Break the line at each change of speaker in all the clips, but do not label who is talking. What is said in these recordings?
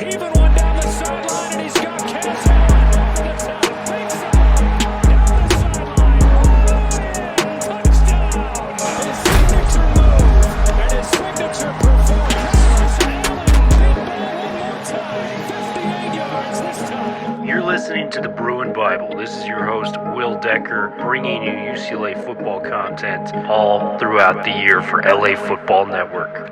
Even one down the sideline, and he's got Cass over the top. Big side, down the sideline. Touchdown. His signature move and his signature performance. Allen, big ball one more time. 58 yards this time.
You're listening to the Bruin Bible. This is your host, Will Decker, bringing you UCLA football content all throughout the year for LA Football Network.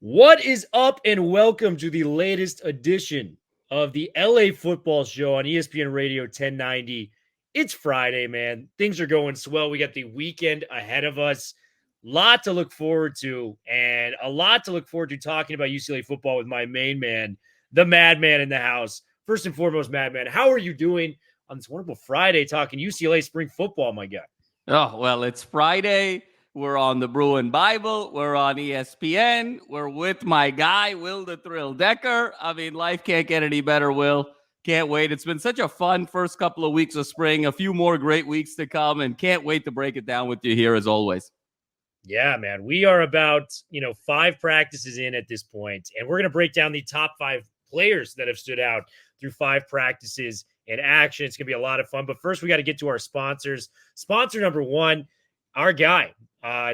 What is up, and welcome to the latest edition of the LA Football Show on ESPN Radio 1090. It's Friday, man. Things are going swell. We got the weekend ahead of us. Lot to look forward to, and a lot to look forward to talking about UCLA football with my main man, the madman in the house. First and foremost, madman, how are you doing on this wonderful Friday talking UCLA spring football, my guy?
Oh, well, it's Friday. We're on the Bruin Bible. We're on ESPN. We're with my guy, Will the Thrill Decker. I mean, life can't get any better, Will. Can't wait. It's been such a fun first couple of weeks of spring. A few more great weeks to come, and can't wait to break it down with you here as always.
Yeah, man. We are about, 5 practices in at this point, and we're going to break down the top 5 players that have stood out through 5 practices in action. It's going to be a lot of fun. But first, we got to get to our sponsors. Sponsor number 1, our guy,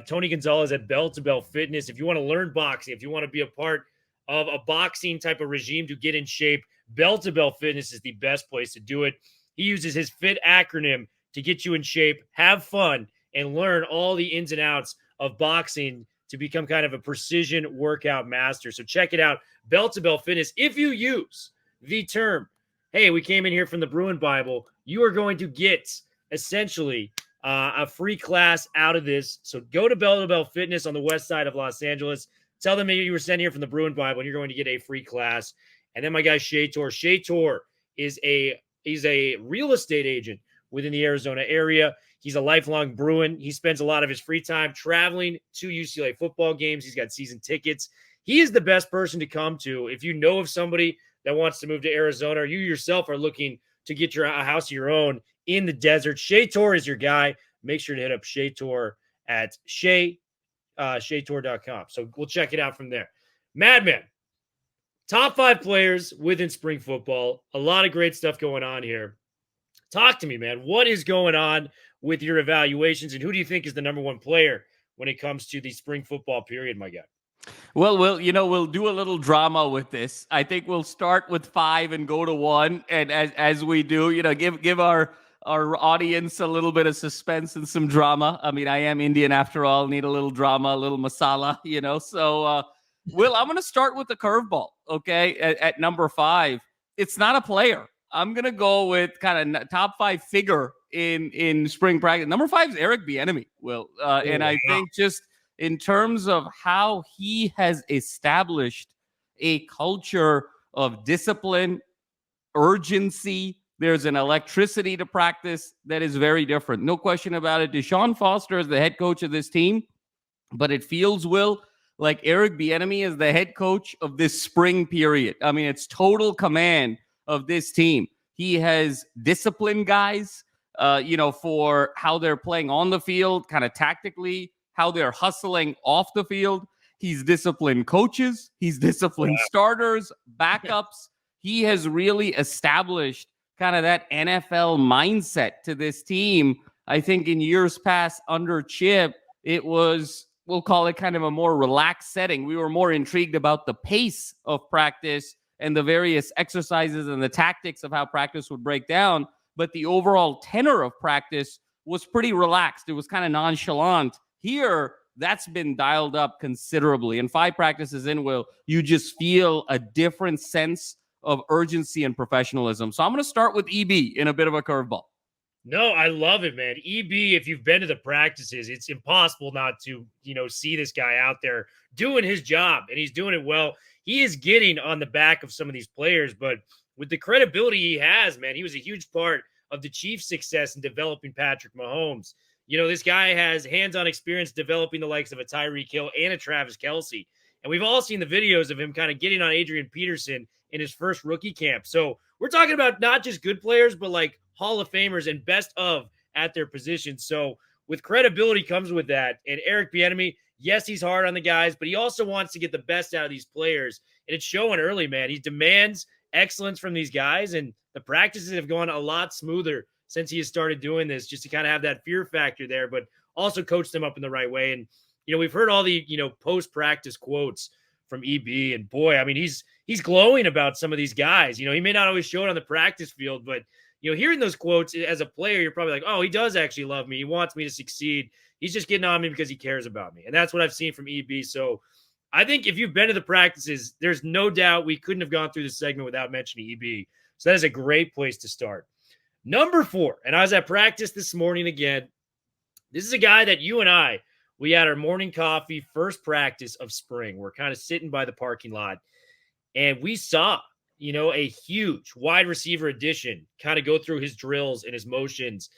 Tony Gonzalez at Bell to Bell Fitness. If you want to learn boxing, if you want to be a part of a boxing type of regime to get in shape, Bell to Bell Fitness is the best place to do it. He uses his FIT acronym to get you in shape, have fun, and learn all the ins and outs of boxing to become kind of a precision workout master. So check it out, Bell to Bell Fitness. If you use the term, hey, we came in here from the Bruin Bible, you are going to get essentially a free class out of this. So go to Bell to Bell Fitness on the west side of Los Angeles. Tell them you were sent here from the Bruin Bible, and you're going to get a free class. And then my guy Shea Tor. Shea Tor is he's a real estate agent within the Arizona area. He's a lifelong Bruin. He spends a lot of his free time traveling to UCLA football games. He's got season tickets. He is the best person to come to if you know of somebody that wants to move to Arizona, or you yourself are looking to get a house of your own in the desert. Shea Tor is your guy. Make sure to hit up Shea Tor at SheaTor.com. So we'll check it out from there. Madman, top 5 players within spring football. A lot of great stuff going on here. Talk to me, man. What is going on with your evaluations, and who do you think is the number 1 player when it comes to the spring football period, my guy?
Well, we'll do a little drama with this. I think we'll start with 5 and go to 1. And as we do, give our audience a little bit of suspense and some drama. I mean, I am Indian after all, need a little drama, a little masala, So, Will, I'm going to start with the curveball, okay? At number 5, it's not a player. I'm going to go with kind of top 5 figure in spring practice. Number 5 is Eric Bieniemy, Will. And I think just in terms of how he has established a culture of discipline, urgency, there's an electricity to practice that is very different. No question about it. Deshaun Foster is the head coach of this team, but it feels, Will, like Eric Bieniemy is the head coach of this spring period. I mean, it's total command of this team. He has disciplined guys, for how they're playing on the field, kind of tactically, how they're hustling off the field. He's disciplined coaches. He's disciplined starters, backups. He has really established kind of that NFL mindset to this team. I think in years past under Chip, it was, we'll call it kind of a more relaxed setting. We were more intrigued about the pace of practice and the various exercises and the tactics of how practice would break down. But the overall tenor of practice was pretty relaxed. It was kind of nonchalant. Here, that's been dialed up considerably. And 5 practices in, Will, you just feel a different sense of urgency and professionalism. So I'm going to start with EB in a bit of a curveball.
No, I love it, man. EB, if you've been to the practices, it's impossible not to, see this guy out there doing his job, and he's doing it well. He is getting on the back of some of these players, but with the credibility he has, man, he was a huge part of the Chiefs' success in developing Patrick Mahomes. This guy has hands-on experience developing the likes of a Tyreek Hill and a Travis Kelce. And we've all seen the videos of him kind of getting on Adrian Peterson in his first rookie camp. So we're talking about not just good players, but like Hall of Famers and best of at their position. So with credibility comes with that. And Eric Bieniemy, Yes, he's hard on the guys, but he also wants to get the best out of these players. And it's showing early, man. He demands excellence from these guys, and the practices have gone a lot smoother since he has started doing this, just to kind of have that fear factor there, but also coach them up in the right way. And, we've heard all the, post-practice quotes from EB, and boy, I mean, he's glowing about some of these guys. He may not always show it on the practice field, but, hearing those quotes as a player, you're probably like, oh, he does actually love me. He wants me to succeed. He's just getting on me because he cares about me. And that's what I've seen from EB. So I think if you've been to the practices, there's no doubt we couldn't have gone through this segment without mentioning EB. So that is a great place to start. Number 4, and I was at practice this morning again. This is a guy that you and I, we had our morning coffee, first practice of spring. We're kind of sitting by the parking lot, and we saw, a huge wide receiver addition kind of go through his drills and his motions.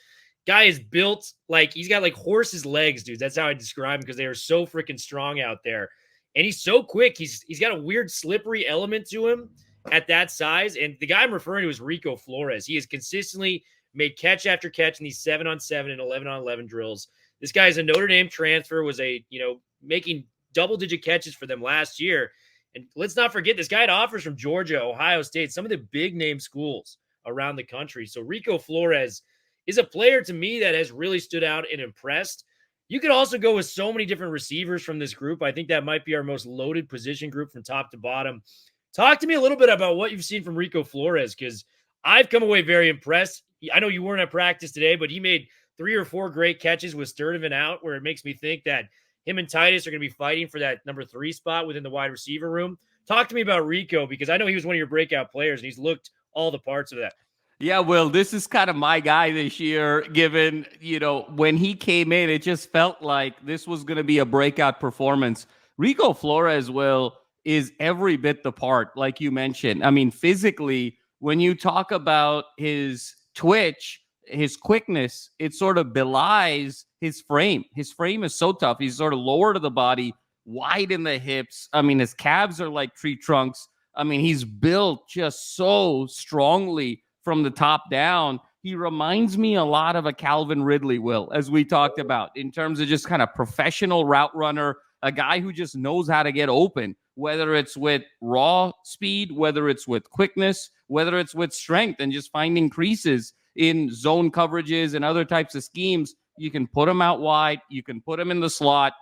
Guy is built like he's got like horse's legs, dude. That's how I describe him, because they are so freaking strong out there. And he's so quick. He's got a weird slippery element to him at that size. And the guy I'm referring to is Rico Flores. He has consistently made catch after catch in these 7-on-7 and 11-on-11 drills. This guy is a Notre Dame transfer, was making double-digit catches for them last year. And let's not forget, this guy had offers from Georgia, Ohio State, some of the big-name schools around the country. So Rico Flores is a player to me that has really stood out and impressed. You could also go with so many different receivers from this group. I think that might be our most loaded position group from top to bottom. Talk to me a little bit about what you've seen from Rico Flores, because I've come away very impressed. I know you weren't at practice today, but he made 3 or 4 great catches with Sturdivant out, where it makes me think that him and Titus are going to be fighting for that number 3 spot within the wide receiver room. Talk to me about Rico, because I know he was one of your breakout players, and he's looked all the parts of that.
Yeah, Will, this is kind of my guy this year, given, when he came in, it just felt like this was going to be a breakout performance. Rico Flores, Will, is every bit the part, like you mentioned. I mean, physically, when you talk about his twitch, his quickness, it sort of belies his frame. His frame is so tough. He's sort of lower to the body, wide in the hips. I mean, his calves are like tree trunks. I mean, he's built just so strongly from the top down. He reminds me a lot of a Calvin Ridley, Will, as we talked about, in terms of just kind of professional route runner, a guy who just knows how to get open, whether it's with raw speed, whether it's with quickness, whether it's with strength and just finding creases in zone coverages and other types of schemes. You can put him out wide. You can put him in the slot.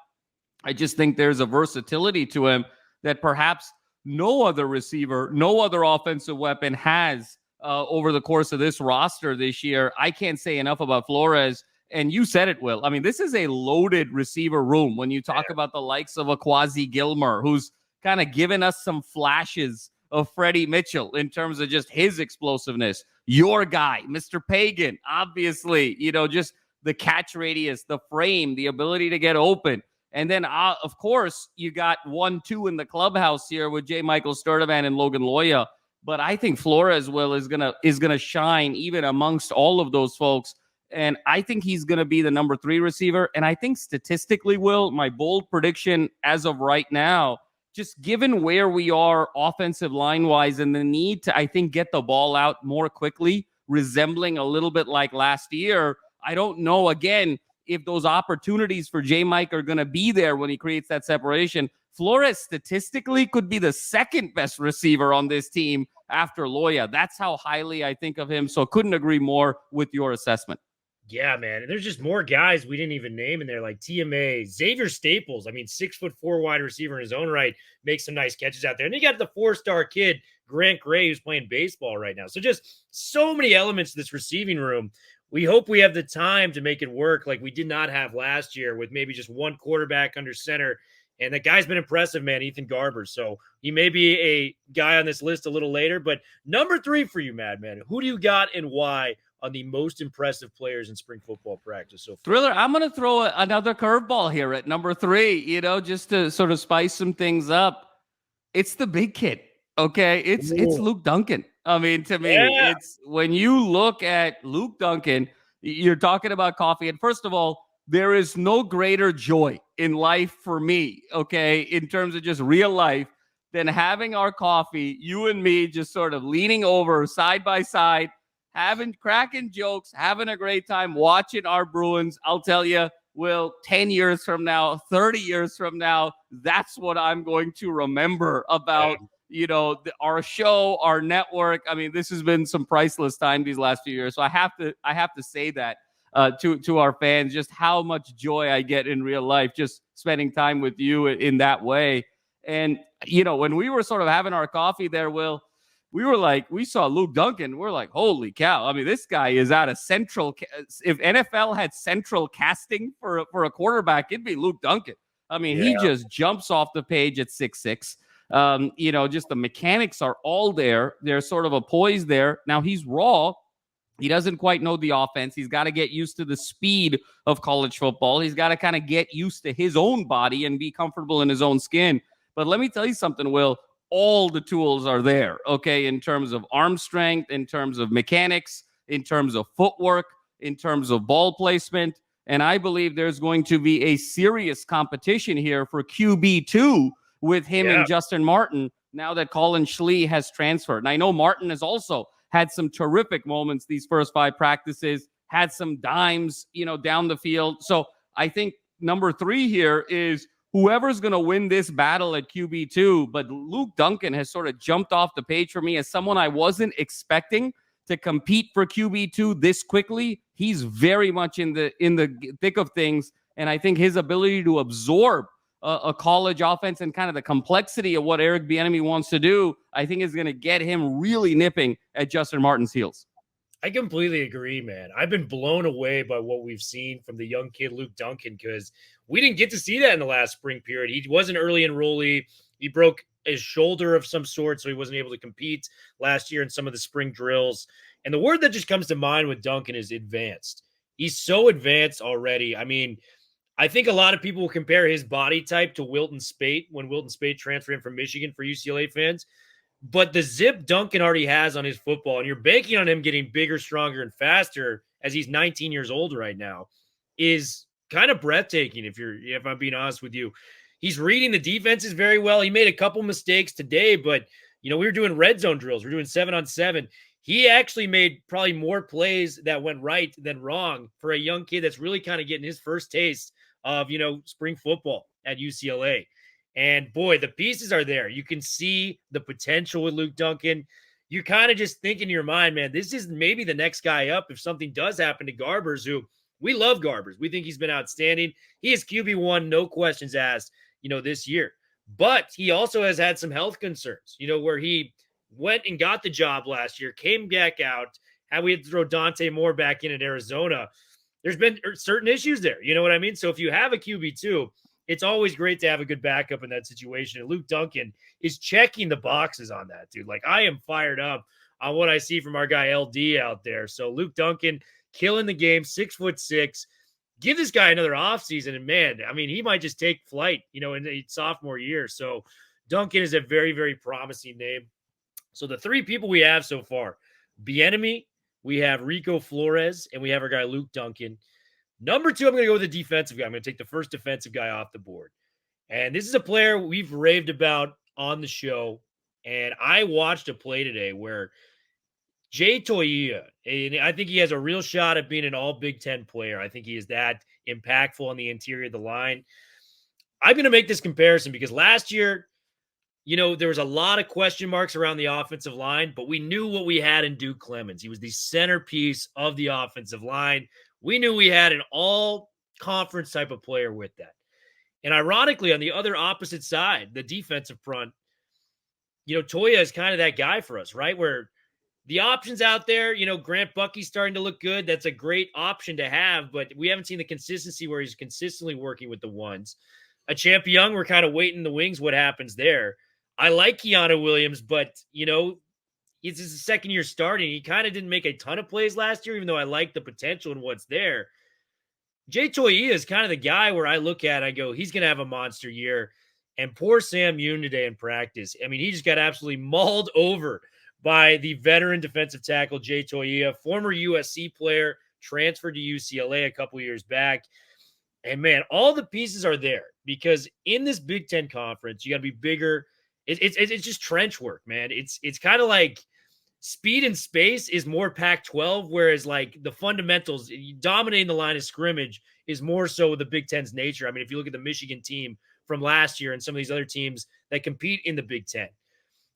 I just think there's a versatility to him that perhaps no other receiver, no other offensive weapon has over the course of this roster this year. I can't say enough about Flores. And you said it, Will. I mean, this is a loaded receiver room when you talk about the likes of a Quasi Gilmer, who's kind of given us some flashes of Freddie Mitchell in terms of just his explosiveness. Your guy, Mr. Pagan, obviously, just the catch radius, the frame, the ability to get open. And then, of course, you got 1-2 in the clubhouse here with J.Michael Sturdivant and Logan Loya. But I think Flores, Will, is gonna shine even amongst all of those folks. And I think he's going to be the number 3 receiver. And I think statistically, Will, my bold prediction as of right now, just given where we are offensive line-wise and the need to, I think, get the ball out more quickly, resembling a little bit like last year, I don't know, again, if those opportunities for J-Mike are going to be there when he creates that separation. Flores statistically could be the second best receiver on this team after Loya. That's how highly I think of him. So couldn't agree more with your assessment.
Yeah, man. And there's just more guys we didn't even name in there, like TMA, Xavier Staples. I mean, 6'4" wide receiver in his own right, makes some nice catches out there. And you got the 4-star kid, Grant Gray, who's playing baseball right now. So just so many elements to this receiving room. We hope we have the time to make it work like we did not have last year with maybe just one quarterback under center. And that guy's been impressive, man, Ethan Garber. So he may be a guy on this list a little later. But number 3 for you, Madman, who do you got and why on the most impressive players in spring football practice so far?
Thriller, I'm going to throw another curveball here at number 3, just to sort of spice some things up. It's the big kid, okay? It's Luke Duncan. I mean, to me, it's when you look at Luke Duncan, you're talking about coffee. And first of all, there is no greater joy in life for me, okay, in terms of just real life, than having our coffee, you and me just sort of leaning over side by side, cracking jokes, having a great time, watching our Bruins. I'll tell you, Will 10 years from now, 30 years from now, that's what I'm going to remember about, our show, our network. I mean, this has been some priceless time these last few years. So I have to say that to our fans, just how much joy I get in real life, just spending time with you in that way. And, when we were sort of having our coffee there, Will, we saw Luke Duncan. We're like, holy cow. I mean, this guy is out of central. If NFL had central casting for a quarterback, it'd be Luke Duncan. I mean, He just jumps off the page at 6'6". Just the mechanics are all there. There's sort of a poise there. Now he's raw. He doesn't quite know the offense. He's got to get used to the speed of college football. He's got to kind of get used to his own body and be comfortable in his own skin. But let me tell you something, Will. All the tools are there, okay, in terms of arm strength, in terms of mechanics, in terms of footwork, in terms of ball placement. And I believe there's going to be a serious competition here for QB2 with him and Justin Martin now that Collin Schlee has transferred. And I know Martin has also had some terrific moments these first 5 practices, had some dimes, down the field. So I think number 3 here is whoever's going to win this battle at QB2, but Luke Duncan has sort of jumped off the page for me as someone I wasn't expecting to compete for QB2 this quickly. He's very much in the thick of things, and I think his ability to absorb a college offense and kind of the complexity of what Eric Bieniemy wants to do, I think is going to get him really nipping at Justin Martin's heels.
I completely agree, man. I've been blown away by what we've seen from the young kid Luke Duncan because we didn't get to see that in the last spring period. He was an early enrollee. He broke his shoulder of some sort, so he wasn't able to compete last year in some of the spring drills. And the word that just comes to mind with Duncan is advanced. He's so advanced already. I mean, I think a lot of people will compare his body type to Wilton Spate when Wilton Spate transferred in from Michigan for UCLA fans. But the zip Duncan already has on his football, and you're banking on him getting bigger, stronger, and faster as he's 19 years old right now, is kind of breathtaking if I'm being honest with you. He's reading the defenses very well. He made a couple mistakes today, but we were doing red zone drills. We're doing 7-on-7. He actually made probably more plays that went right than wrong for a young kid that's really kind of getting his first taste of, spring football at UCLA. And boy, the pieces are there. You can see the potential with Luke Duncan. You kind of just think in your mind, man, this is maybe the next guy up if something does happen to Garbers, who we love Garbers. We think he's been outstanding. He is QB1, no questions asked, this year. But he also has had some health concerns, where he went and got the job last year, came back out, how we had to throw Dante Moore back in at Arizona. There's been certain issues there. You know what I mean? So if you have a QB2, it's always great to have a good backup in that situation. And Luke Duncan is checking the boxes on that, dude. Like, I am fired up on what I see from our guy LD out there. So Luke Duncan killing the game, 6'6". Give this guy another offseason. And man, I mean, he might just take flight, in the sophomore year. So Duncan is a very, very promising name. So the 3 people we have so far, Bieniemy, we have Rico Flores, and we have our guy Luke Duncan. Number 2, I'm going to go with the defensive guy. I'm going to take the first defensive guy off the board. And this is a player we've raved about on the show. And I watched a play today where Jay Toia, and I think he has a real shot at being an all Big Ten player. I think he is that impactful on the interior of the line. I'm going to make this comparison because last year, there was a lot of question marks around the offensive line, but we knew what we had in Duke Clemens. He was the centerpiece of the offensive line. We knew we had an all-conference type of player with that. And ironically, on the other opposite side, the defensive front, Toia is kind of that guy for us, right? Where the options out there, Grant Buckey's starting to look good. That's a great option to have, but we haven't seen the consistency where he's consistently working with the ones. A Champ Young, we're kind of waiting in the wings what happens there. I like Keanu Williams, but, it's his second year starting. He kind of didn't make a ton of plays last year, even though I like the potential and what's there. Jay Toia is kind of the guy where I look at, I go, he's going to have a monster year. And poor Sam Yoon today in practice. I mean, he just got absolutely mauled over by the veteran defensive tackle, Jay Toia, former USC player, transferred to UCLA a couple years back. And man, all the pieces are there because in this Big Ten conference, you got to be bigger. It's just trench work, man. It's kind of like speed and space is more Pac-12, whereas like the fundamentals, dominating the line of scrimmage is more so the Big Ten's nature. I mean, if you look at the Michigan team from last year and some of these other teams that compete in the Big Ten,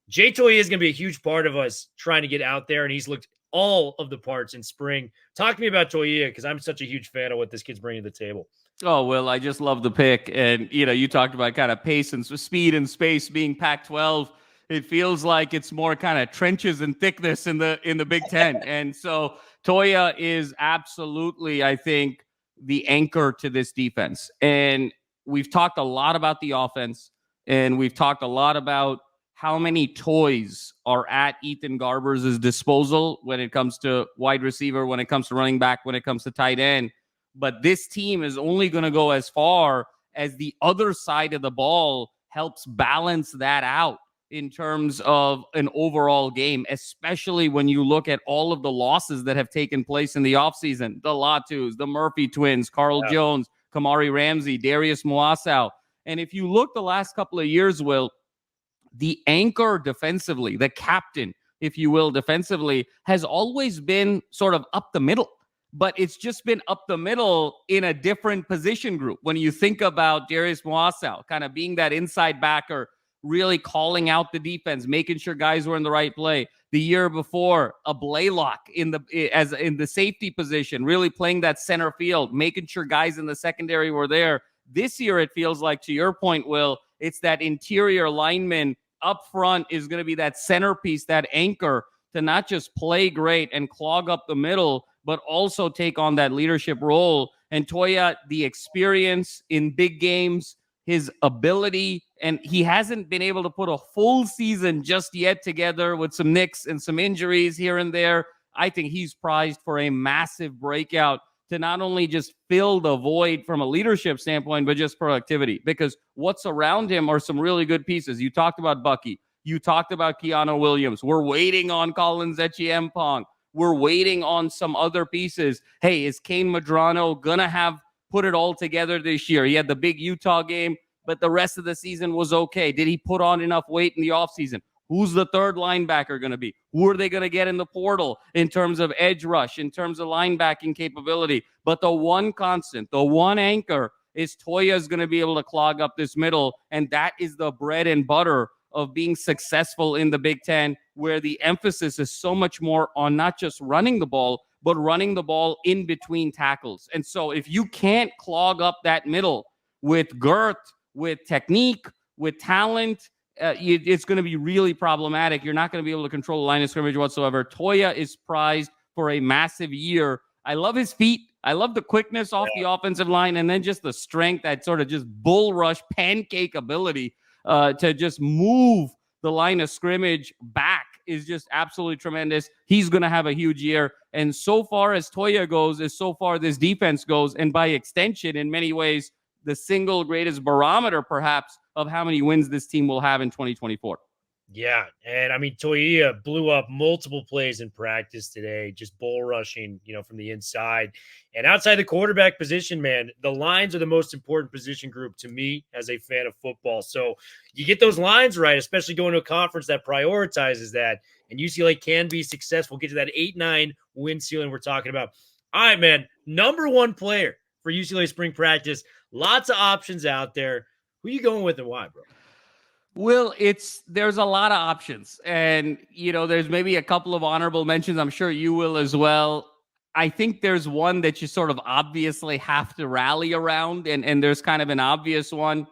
Jay Toye is going to be a huge part of us trying to get out there, and he's looked all of the parts in spring. Talk to me about Toye, because I'm such a huge fan of what this kid's bringing to the table.
Oh, Will, I just love the pick. And, you talked about kind of pace and speed and space being Pac-12. It feels like it's more kind of trenches and thickness in the Big Ten. And so Toye is absolutely, I think, the anchor to this defense. And we've talked a lot about the offense, and we've talked a lot about how many toys are at Ethan Garber's disposal when it comes to wide receiver, when it comes to running back, when it comes to tight end. But this team is only going to go as far as the other side of the ball helps balance that out in terms of an overall game, especially when you look at all of the losses that have taken place in the offseason. The Latus, the Murphy twins, Carl Jones, Kamari Ramsey, Darius Moasau. And if you look the last couple of years, Will, the anchor defensively, the captain, if you will, defensively, has always been sort of up the middle. But it's just been up the middle in a different position group. When you think about Darius Moasau kind of being that inside backer, really calling out the defense, making sure guys were in the right play. The year before, a Blaylock in the safety position, really playing that center field, making sure guys in the secondary were there. This year, it feels like, to your point, Will, it's that interior lineman up front is going to be that centerpiece, that anchor to not just play great and clog up the middle, but also take on that leadership role. And Toye, the experience in big games, his ability, and he hasn't been able to put a full season just yet together with some nicks and some injuries here and there. I think he's prized for a massive breakout to not only just fill the void from a leadership standpoint, but just productivity, because what's around him are some really good pieces. You talked about Buckey. You talked about Keanu Williams. We're waiting on Collin Zetchiempong. We're waiting on some other pieces. Hey, is Kane Medrano going to have put it all together this year? He had the big Utah game, but the rest of the season was okay. Did he put on enough weight in the offseason? Who's the third linebacker going to be? Who are they going to get in the portal in terms of edge rush, in terms of linebacking capability? But the one constant, the one anchor is Toye is going to be able to clog up this middle, and that is the bread and butter of being successful in the Big Ten, where the emphasis is so much more on not just running the ball, but running the ball in between tackles. And so if you can't clog up that middle with girth, with technique, with talent, it's going to be really problematic. You're not going to be able to control the line of scrimmage whatsoever. Toye is prized for a massive year. I love his feet. I love the quickness off the offensive line, and then just the strength, that sort of just bull rush, pancake ability to just move the line of scrimmage back is just absolutely tremendous. He's going to have a huge year. And so far as Toye goes, as so far this defense goes, and by extension, in many ways, the single greatest barometer, perhaps, of how many wins this team will have in 2024.
Yeah, and I mean, Toye blew up multiple plays in practice today, just bull rushing, from the inside. And outside the quarterback position, man, the lines are the most important position group to me as a fan of football. So you get those lines right, especially going to a conference that prioritizes that, and UCLA can be successful, get to that 8-9 win ceiling we're talking about. All right, man, number one player for UCLA spring practice. Lots of options out there. Who you going with and why, bro?
Well, there's a lot of options, and there's maybe a couple of honorable mentions. I'm sure you will as well. I think there's one that you sort of obviously have to rally around, and there's kind of an obvious one,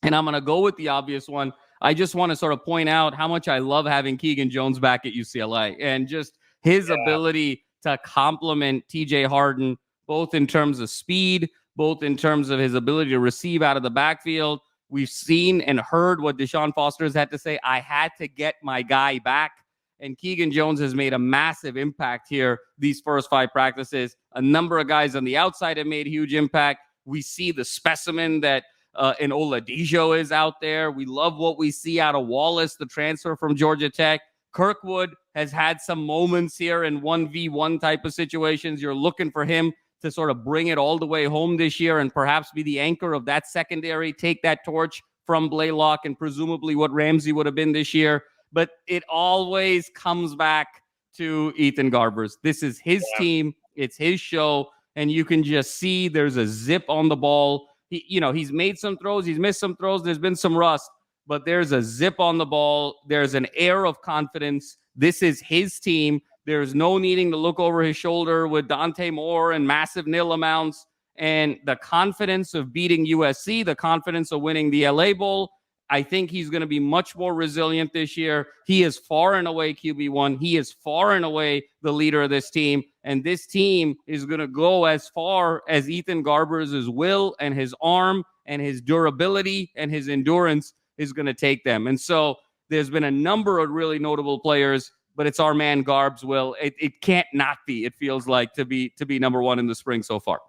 and I'm going to go with the obvious one. I just want to sort of point out how much I love having Keegan Jones back at UCLA, and just his ability to complement TJ Harden, both in terms of speed, both in terms of his ability to receive out of the backfield. We've seen and heard what Deshaun Foster has had to say. I had to get my guy back. And Keegan Jones has made a massive impact here these first 5 practices. A number of guys on the outside have made huge impact. We see the specimen that an Oladejo is out there. We love what we see out of Wallace, the transfer from Georgia Tech. Kirkwood has had some moments here in 1v1 type of situations. You're looking for him to sort of bring it all the way home this year and perhaps be the anchor of that secondary, take that torch from Blaylock and presumably what Ramsey would have been this year. But it always comes back to Ethan Garbers. This is his team. It's his show. and you can just see there's a zip on the ball. He's made some throws, he's missed some throws, there's been some rust, but there's a zip on the ball. There's an air of confidence. This is his team. There's no needing to look over his shoulder with Dante Moore and massive nil amounts. And the confidence of beating USC, the confidence of winning the LA Bowl, I think he's going to be much more resilient this year. He is far and away QB1. He is far and away the leader of this team. And this team is going to go as far as Ethan Garber's will and his arm and his durability and his endurance is going to take them. And so there's been a number of really notable players, but it's our man Garbs, Will. It can't not be, it feels like, to be number one in the spring so far.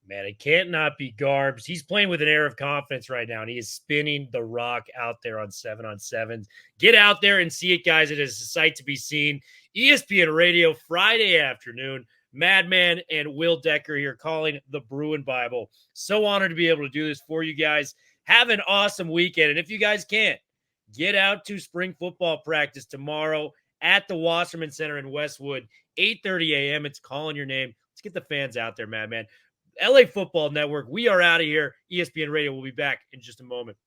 Man, it can't not be Garbs. He's playing with an air of confidence right now, and he is spinning the rock out there on 7-on-7s. Get out there and see it, guys. It is a sight to be seen. ESPN Radio, Friday afternoon. Madman and Will Decker here calling the Bruin Bible. So honored to be able to do this for you guys. Have an awesome weekend. And if you guys can't, get out to spring football practice tomorrow at the Wasserman Center in Westwood, 8:30 a.m. It's calling your name. Let's get the fans out there, Madman. LA Football Network. We are out of here. ESPN Radio will be back in just a moment.